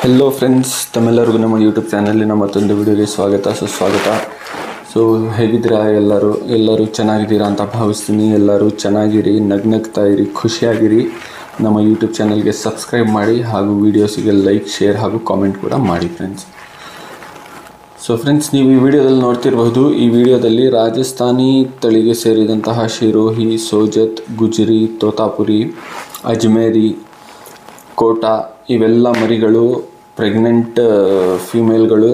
Hello friends, ತಮ್ಮೆಲ್ಲರಿಗೂ ನಮ್ಮ YouTube ಚಾನಲಿನ ಮತ್ತೊಂದು ವಿಡಿಯೋಗೆ ಸುಸ್ವಾಗತ. ಸೊ ಹೇಗಿದ್ದೀರಾ? ಎಲ್ಲರೂ ಚೆನ್ನಾಗಿದ್ದೀರಾ ಅಂತ ಭಾವಿಸ್ತೀನಿ. ಎಲ್ಲರೂ ಚೆನ್ನಾಗಿರಿ, ನಗ್ನಗ್ತಾ ಇರಿ, ಖುಷಿಯಾಗಿರಿ. ನಮ್ಮ ಯೂಟ್ಯೂಬ್ ಚಾನಲ್ಗೆ ಸಬ್ಸ್ಕ್ರೈಬ್ ಮಾಡಿ ಹಾಗೂ ವೀಡಿಯೋಸಿಗೆ ಲೈಕ್, ಶೇರ್ ಹಾಗೂ ಕಾಮೆಂಟ್ ಕೂಡ ಮಾಡಿ ಫ್ರೆಂಡ್ಸ್. ಸೊ ಫ್ರೆಂಡ್ಸ್, ನೀವು ಈ ವಿಡಿಯೋದಲ್ಲಿ ನೋಡ್ತಿರಬಹುದು. ಈ ವಿಡಿಯೋದಲ್ಲಿ ರಾಜಸ್ಥಾನಿ ತಳಿಗೆ ಸೇರಿದಂತಹ ಶಿರೋಹಿ, ಸೋಜತ್, ಗುಜರಿ, ತೋತಾಪುರಿ, ಅಜ್ಮೇರಿ, ಕೋಟಾ ಇವೆಲ್ಲ ಮರಿಗಳು, ಪ್ರೆಗ್ನೆಂಟ್ ಫಿಮೇಲ್ಗಳು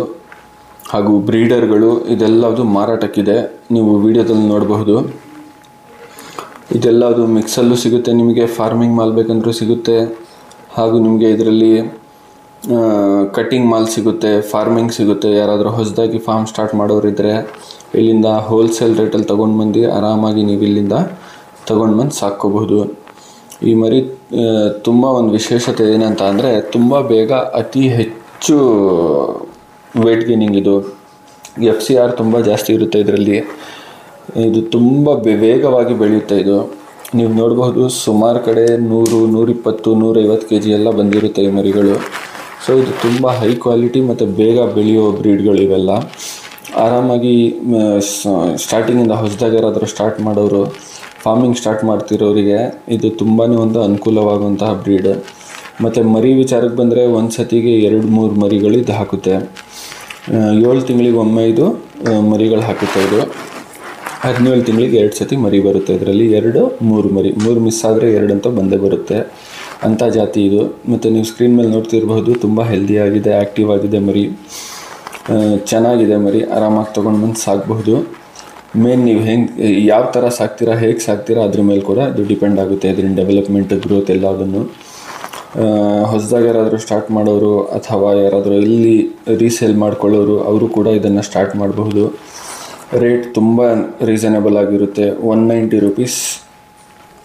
ಹಾಗೂ ಬ್ರೀಡರ್ಗಳು ಇದೆಲ್ಲದು ಮಾರಾಟಕ್ಕಿದೆ. ನೀವು ವಿಡಿಯೋದಲ್ಲಿ ನೋಡಬಹುದು. ಇದೆಲ್ಲದು ಮಿಕ್ಸಲ್ಲೂ ಸಿಗುತ್ತೆ, ನಿಮಗೆ ಫಾರ್ಮಿಂಗ್ ಮಾಲ್ ಬೇಕಂದ್ರೂ ಸಿಗುತ್ತೆ, ಹಾಗೂ ನಿಮಗೆ ಇದರಲ್ಲಿ ಕಟ್ಟಿಂಗ್ ಮಾಲ್ ಸಿಗುತ್ತೆ, ಫಾರ್ಮಿಂಗ್ ಸಿಗುತ್ತೆ. ಯಾರಾದರೂ ಹೊಸದಾಗಿ ಫಾರ್ಮ್ ಸ್ಟಾರ್ಟ್ ಮಾಡೋರಿದ್ದರೆ ಇಲ್ಲಿಂದ ಹೋಲ್ಸೇಲ್ ರೇಟಲ್ಲಿ ತೊಗೊಂಡು ಬಂದು ಆರಾಮಾಗಿ ನೀವು ಇಲ್ಲಿಂದ ತೊಗೊಂಡು ಬಂದು ಸಾಕ್ಕೋಬಹುದು. ಈ ಮರಿ ತುಂಬ ಒಂದು ವಿಶೇಷತೆ ಏನಂತ ಅಂದರೆ, ತುಂಬ ಬೇಗ ಅತಿ ಹೆಚ್ಚು ವೇಟ್ ಗೇನಿಂಗ್. ಇದು FCR ತುಂಬ ಜಾಸ್ತಿ ಇರುತ್ತೆ ಇದರಲ್ಲಿ. ಇದು ತುಂಬ ವೇಗವಾಗಿ ಬೆಳೆಯುತ್ತೆ. ಇದು ನೀವು ನೋಡಬಹುದು, ಸುಮಾರು ಕಡೆ 100, 120, 150 kg ಎಲ್ಲ ಬಂದಿರುತ್ತೆ ಈ ಮರಿಗಳು. ಸೊ ಇದು ತುಂಬ ಹೈ ಕ್ವಾಲಿಟಿ ಮತ್ತು ಬೇಗ ಬೆಳೆಯೋ ಬ್ರೀಡ್ಗಳು ಇವೆಲ್ಲ. ಆರಾಮಾಗಿ ಸ್ಟಾರ್ಟಿಂಗಿಂದ ಹೊಸದಾಗಿ ಯಾರಾದರೂ ಸ್ಟಾರ್ಟ್ ಮಾಡೋರು, ಫಾರ್ಮಿಂಗ್ ಸ್ಟಾರ್ಟ್ ಮಾಡ್ತಿರೋರಿಗೆ ಇದು ತುಂಬಾ ಒಂದು ಅನುಕೂಲವಾಗುವಂತಹ ಬ್ರೀಡ್. ಮತ್ತು ಮರಿ ವಿಚಾರಕ್ಕೆ ಬಂದರೆ ಒಂದು ಸತಿಗೆ 2-3 ಮರಿಗಳು ಇದು ಹಾಕುತ್ತೆ. 7 ತಿಂಗಳಿಗೆ ಒಮ್ಮೆ ಇದು ಮರಿಗಳು ಹಾಕುತ್ತೆ. ಇದು 17 ತಿಂಗಳಿಗೆ 2 ಸತಿ ಮರಿ ಬರುತ್ತೆ. ಇದರಲ್ಲಿ 2-3 ಮರಿ, 3 ಮಿಸ್ ಆದರೆ 2 ಅಂತ ಬಂದೇ ಬರುತ್ತೆ ಅಂಥ ಜಾತಿ ಇದು. ಮತ್ತು ನೀವು ಸ್ಕ್ರೀನ್ ಮೇಲೆ ನೋಡ್ತಿರಬಹುದು, ತುಂಬ ಹೆಲ್ದಿಯಾಗಿದೆ, ಆ್ಯಕ್ಟಿವ್ ಆಗಿದೆ ಮರಿ, ಚೆನ್ನಾಗಿದೆ ಮರಿ. ಆರಾಮಾಗಿ ತೊಗೊಂಡು ಬಂದು ಸಾಕಬಹುದು. ಮೇನ್ ನೀವು ಯಾವ ಥರ ಸಾಕ್ತೀರಾ, ಹೇಗೆ ಸಾಕ್ತೀರಾ ಅದ್ರ ಮೇಲೆ ಕೂಡ ಇದು ಡಿಪೆಂಡ್ ಆಗುತ್ತೆ. ಇದರಿಂದ ಡೆವಲಪ್ಮೆಂಟ್, ಗ್ರೋತ್ ಎಲ್ಲದನ್ನು. ಹೊಸದಾಗಿ ಯಾರಾದರೂ ಸ್ಟಾರ್ಟ್ ಮಾಡೋರು ಅಥವಾ ಯಾರಾದರೂ ಇಲ್ಲಿ ರೀಸೇಲ್ ಮಾಡ್ಕೊಳ್ಳೋರು ಅವರು ಕೂಡ ಇದನ್ನು ಸ್ಟಾರ್ಟ್ ಮಾಡಬಹುದು. ರೇಟ್ ತುಂಬ ರೀಸನೇಬಲ್ ಆಗಿರುತ್ತೆ. 190 ರೂಪೀಸ್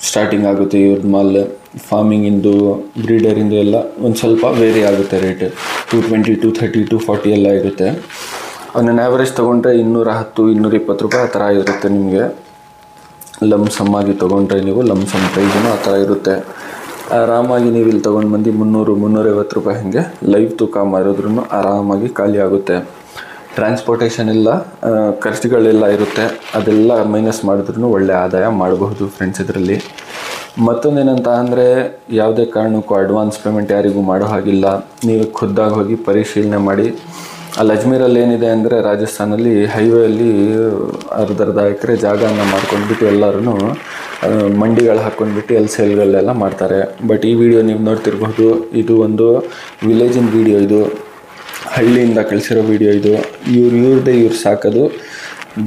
ಸ್ಟಾರ್ಟಿಂಗ್ ಆಗುತ್ತೆ ಇವ್ರದ್ದು ಮಾಲ್. ಫಾರ್ಮಿಂಗಿಂದು, ಬ್ರೀಡರಿಂದು ಎಲ್ಲ ಒಂದು ಸ್ವಲ್ಪ ವೇರಿ ಆಗುತ್ತೆ ರೇಟ್. 220, 230, 240 ಎಲ್ಲ ಇರುತ್ತೆ. ಅವನ್ನ ಆ್ಯಾವ್ರೇಜ್ ತೊಗೊಂಡ್ರೆ 210, 220 ರೂಪಾಯಿ ಆ ಥರ ಇರುತ್ತೆ. ನಿಮಗೆ ಲಮ್ಸಮ್ ಆಗಿ ತೊಗೊಂಡ್ರೆ ನೀವು ಲಮ್ಸಮ್ ಪ್ರೈಸೂ ಆ ಥರ ಇರುತ್ತೆ. ಆರಾಮಾಗಿ ನೀವು ಇಲ್ಲಿ ತೊಗೊಂಡು ಬಂದು 300, 350 ರೂಪಾಯಿ ಹಾಗೆ ಲೈವ್ ತೂಕ ಮಾರಿದ್ರೂ ಆರಾಮಾಗಿ ಖಾಲಿ ಆಗುತ್ತೆ. ಟ್ರಾನ್ಸ್ಪೋರ್ಟೇಷನ್ ಎಲ್ಲ ಖರ್ಚುಗಳೆಲ್ಲ ಇರುತ್ತೆ, ಅದೆಲ್ಲ ಮೈನಸ್ ಮಾಡಿದ್ರೂ ಒಳ್ಳೆ ಆದಾಯ ಮಾಡಬಹುದು ಫ್ರೆಂಡ್ಸ್ ಇದರಲ್ಲಿ. ಮತ್ತೊಂದೇನಂತ ಅಂದರೆ, ಯಾವುದೇ ಕಾರಣಕ್ಕೂ ಅಡ್ವಾನ್ಸ್ ಪೇಮೆಂಟ್ ಯಾರಿಗೂ ಮಾಡೋ ಹಾಗಿಲ್ಲ. ನೀವು ಖುದ್ದಾಗಿ ಹೋಗಿ ಪರಿಶೀಲನೆ ಮಾಡಿ. ಅಲ್ಲಿ ಅಜ್ಮೀರಲ್ಲಿ ಏನಿದೆ ಅಂದರೆ, ರಾಜಸ್ಥಾನಲ್ಲಿ ಹೈವೇಯಲ್ಲಿ ಅರ್ಧ ಎಕರೆ ಜಾಗನ ಮಾಡ್ಕೊಂಡ್ಬಿಟ್ಟು ಎಲ್ಲರೂ ಮಂಡಿಗಳು ಹಾಕ್ಕೊಂಡ್ಬಿಟ್ಟು ಅಲ್ಲಿ ಸೇಲ್ಗಳೆಲ್ಲ ಮಾಡ್ತಾರೆ. ಬಟ್ ಈ ವಿಡಿಯೋ ನೀವು ನೋಡ್ತಿರ್ಬಹುದು, ಇದು ಒಂದು ವಿಲೇಜಿನ ವಿಡಿಯೋ. ಇದು ಹಳ್ಳಿಯಿಂದ ಕಳಿಸಿರೋ ವಿಡಿಯೋ. ಇದು ಇವ್ರದ್ದೇ ಇವ್ರು ಸಾಕೋದು,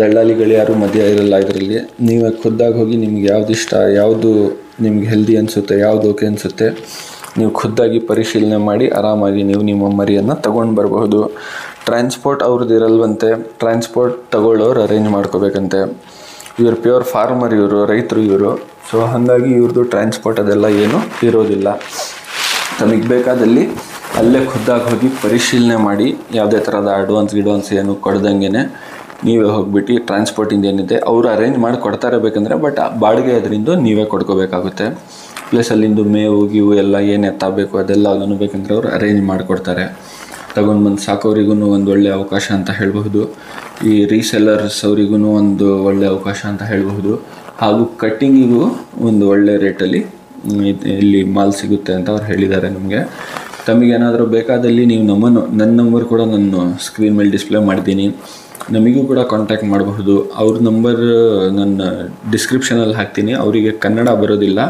ದಳ್ಳಾಳಿಗಳು ಯಾರು ಮಧ್ಯ ಇರಲ್ಲ ಇದರಲ್ಲಿ. ನೀವೇ ಖುದ್ದಾಗಿ ಹೋಗಿ ನಿಮ್ಗೆ ಯಾವ್ದು ಇಷ್ಟ, ಯಾವುದು ನಿಮ್ಗೆ ಹೆಲ್ದಿ ಅನಿಸುತ್ತೆ, ಯಾವುದು ಓಕೆ ಅನಿಸುತ್ತೆ, ನೀವು ಖುದ್ದಾಗಿ ಪರಿಶೀಲನೆ ಮಾಡಿ ಆರಾಮಾಗಿ ನೀವು ನಿಮ್ಮ ಮರಿಯನ್ನು ತೊಗೊಂಡು ಬರಬಹುದು. ಟ್ರಾನ್ಸ್ಪೋರ್ಟ್ ಅವ್ರದ್ದು ಇರಲ್ವಂತೆ, ಟ್ರಾನ್ಸ್ಪೋರ್ಟ್ ತಗೊಳ್ಳೋರು ಅರೇಂಜ್ ಮಾಡ್ಕೋಬೇಕಂತೆ. ಇವರು ಪ್ಯೂರ್ ಫಾರ್ಮರ್, ಇವರು ರೈತರು ಇವರು. ಸೊ ಹಾಗಾಗಿ ಇವ್ರದ್ದು ಟ್ರಾನ್ಸ್ಪೋರ್ಟ್ ಅದೆಲ್ಲ ಏನೂ ಇರೋದಿಲ್ಲ. ತಮಗೆ ಬೇಕಾದಲ್ಲಿ ಅಲ್ಲೇ ಖುದ್ದಾಗಿ ಹೋಗಿ ಪರಿಶೀಲನೆ ಮಾಡಿ, ಯಾವುದೇ ಥರದ ಅಡ್ವಾನ್ಸ್ ಏನು ಕೊಡ್ದಂಗೆ ನೀವೇ ಹೋಗ್ಬಿಟ್ಟು ಟ್ರಾನ್ಸ್ಪೋರ್ಟಿಂದ ಏನಿದೆ ಅವರು ಅರೇಂಜ್ ಮಾಡಿ ಕೊಡ್ತಾರೆ ಬೇಕಂದರೆ. ಬಟ್ ಬಾಡಿಗೆ ಅದರಿಂದ ನೀವೇ ಕೊಡ್ಕೋಬೇಕಾಗುತ್ತೆ. ಪ್ಲಸ್ ಅಲ್ಲಿಂದು ಮೇವು ಗೀವು ಎಲ್ಲ ಏನು ಎತ್ತಬೇಕು ಅದೆಲ್ಲ ಅದನ್ನು ಬೇಕಂದರೆ ಅವರು ಅರೇಂಜ್ ಮಾಡಿಕೊಡ್ತಾರೆ. ತಗೊಂಡು ಬಂದು ಸಾಕೋರಿಗೂ ಒಂದು ಒಳ್ಳೆಯ ಅವಕಾಶ ಅಂತ ಹೇಳಬಹುದು. ಈ ರೀಸೆಲ್ಲರ್ಸ್ ಅವರಿಗೂ ಒಂದು ಒಳ್ಳೆಯ ಅವಕಾಶ ಅಂತ ಹೇಳಬಹುದು. ಹಾಗೂ ಕಟ್ಟಿಂಗಿಗೂ ಒಂದು ಒಳ್ಳೆ ರೇಟಲ್ಲಿ ಇಲ್ಲಿ ಮಾಲ್ ಸಿಗುತ್ತೆ ಅಂತ ಅವ್ರು ಹೇಳಿದ್ದಾರೆ ನಮಗೆ. ತಮಗೇನಾದರೂ ಬೇಕಾದಲ್ಲಿ ನೀವು ನನ್ನ ನಂಬರ್ ಕೂಡ ನಾನು ಸ್ಕ್ರೀನ್ ಮೇಲೆ ಡಿಸ್ಪ್ಲೇ ಮಾಡಿದ್ದೀನಿ, ನಮಗೂ ಕೂಡ ಕಾಂಟ್ಯಾಕ್ಟ್ ಮಾಡಬಹುದು. ಅವ್ರ ನಂಬರ್ ನನ್ನ ಡಿಸ್ಕ್ರಿಪ್ಷನಲ್ಲಿ ಹಾಕ್ತೀನಿ. ಅವರಿಗೆ ಕನ್ನಡ ಬರೋದಿಲ್ಲ,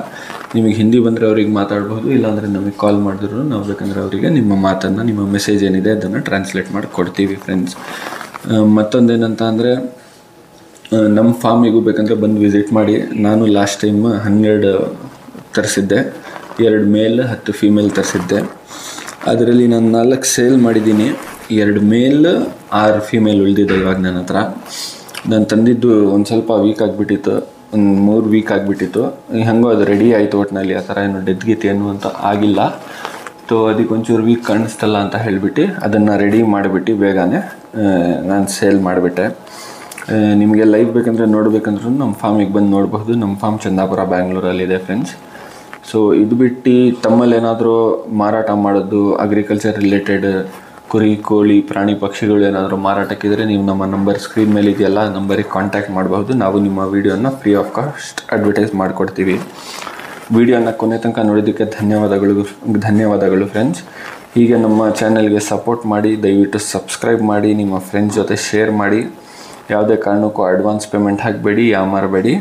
ನಿಮಗೆ ಹಿಂದಿ ಬಂದರೆ ಅವ್ರಿಗೆ ಮಾತಾಡ್ಬೋದು, ಇಲ್ಲಾಂದರೆ ನಮಗೆ ಕಾಲ್ ಮಾಡಿದ್ರು ನಾವು ಬೇಕಂದರೆ ಅವರಿಗೆ ನಿಮ್ಮ ಮಾತನ್ನು, ನಿಮ್ಮ ಮೆಸೇಜ್ ಏನಿದೆ ಅದನ್ನು ಟ್ರಾನ್ಸ್ಲೇಟ್ ಮಾಡಿ ಕೊಡ್ತೀವಿ ಫ್ರೆಂಡ್ಸ್. ಮತ್ತೊಂದೇನಂತ ಅಂದರೆ, ನಮ್ಮ ಫಾರ್ಮಿಗೂ ಬೇಕಂದರೆ ಬಂದು ವಿಸಿಟ್ ಮಾಡಿ. ನಾನು ಲಾಸ್ಟ್ ಟೈಮ್ 12 ತರಿಸಿದ್ದೆ, 2 ಮೇಲ್ 10 ಫೀಮೇಲ್ ತರಿಸಿದ್ದೆ. ಅದರಲ್ಲಿ ನಾನು 4 ಸೇಲ್ ಮಾಡಿದ್ದೀನಿ, 2 ಮೇಲ್ 6 ಫೀಮೇಲ್ ಉಳಿದಿದೆ ಇವಾಗ ನನ್ನ ಹತ್ರ. ನಾನು ತಂದಿದ್ದು ಒಂದು ಸ್ವಲ್ಪ ವೀಕ್ ಆಗಿಬಿಟ್ಟಿತ್ತು, ಒಂದು 3 ವೀಕ್ ಆಗಿಬಿಟ್ಟಿತ್ತು. ಹಾಗೋ ಅದು ರೆಡಿ ಆಯಿತು ಒಟ್ಟಿನಲ್ಲಿ. ಆ ಥರ ಏನು ಡೆತ್ಗೀತಿ ಏನು ಅಂತ ಆಗಿಲ್ಲ. ಸೊ ಅದಕ್ಕೆ ಒಂಚೂರು ವೀಕ್ ಕಾಣಿಸ್ತಲ್ಲ ಅಂತ ಹೇಳಿಬಿಟ್ಟು ಅದನ್ನು ರೆಡಿ ಮಾಡಿಬಿಟ್ಟು ಬೇಗನೆ ನಾನು ಸೇಲ್ ಮಾಡಿಬಿಟ್ಟೆ. ನಿಮಗೆ ಲೈವ್ ಬೇಕಂದರೆ ನೋಡಬೇಕಂದ್ರೂ ನಮ್ಮ ಫಾರ್ಮಿಗೆ ಬಂದು ನೋಡಬಹುದು. ನಮ್ಮ ಫಾರ್ಮ್ ಚಂದಾಪುರ, ಬ್ಯಾಂಗ್ಳೂರಲ್ಲಿದೆ ಫ್ರೆಂಡ್ಸ್. ಸೊ ಇದು ಬಿಟ್ಟು ತಮ್ಮಲ್ಲಿ ಏನಾದರೂ ಮಾರಾಟ ಮಾಡೋದು ಅಗ್ರಿಕಲ್ಚರ್ ರಿಲೇಟೆಡ್ ಕುರಿ ಕೋಳಿ ಪ್ರಾಣಿ ಪಕ್ಷಿಗಳು ಏನಾದರೂ ಮಾರಾಟಕ್ಕಿದ್ರೆ ನೀವು ನಮ್ಮ ನಂಬರ್ ಸ್ಕ್ರೀನ್ ಮೇಲೆ ಇದೆಯಲ್ಲ ನಂಬರಿಗೆ ಕಾಂಟ್ಯಾಕ್ಟ್ ಮಾಡಬಹುದು. ನಾವು ನಿಮ್ಮ ವಿಡಿಯೋನ ಫ್ರೀ ಆಫ್ ಕಾಸ್ಟ್ ಅಡ್ವರ್ಟೈಸ್ ಮಾಡಿಕೊಡ್ತೀವಿ. ವಿಡಿಯೋನ ಕೊನೆ ತನಕ ನೋಡೋದಕ್ಕೆ ಧನ್ಯವಾದಗಳು ಫ್ರೆಂಡ್ಸ್. ಹೀಗೆ ನಮ್ಮ ಚಾನಲ್ಗೆ ಸಪೋರ್ಟ್ ಮಾಡಿ, ದಯವಿಟ್ಟು ಸಬ್ಸ್ಕ್ರೈಬ್ ಮಾಡಿ, ನಿಮ್ಮ ಫ್ರೆಂಡ್ಸ್ ಜೊತೆ ಶೇರ್ ಮಾಡಿ. ಯಾವುದೇ ಕಾರಣಕ್ಕೂ ಅಡ್ವಾನ್ಸ್ ಪೇಮೆಂಟ್ ಹಾಕಬೇಡಿ, ಯಾಮಾರಬೇಡಿ.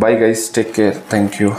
Bye guys, take care, thank you.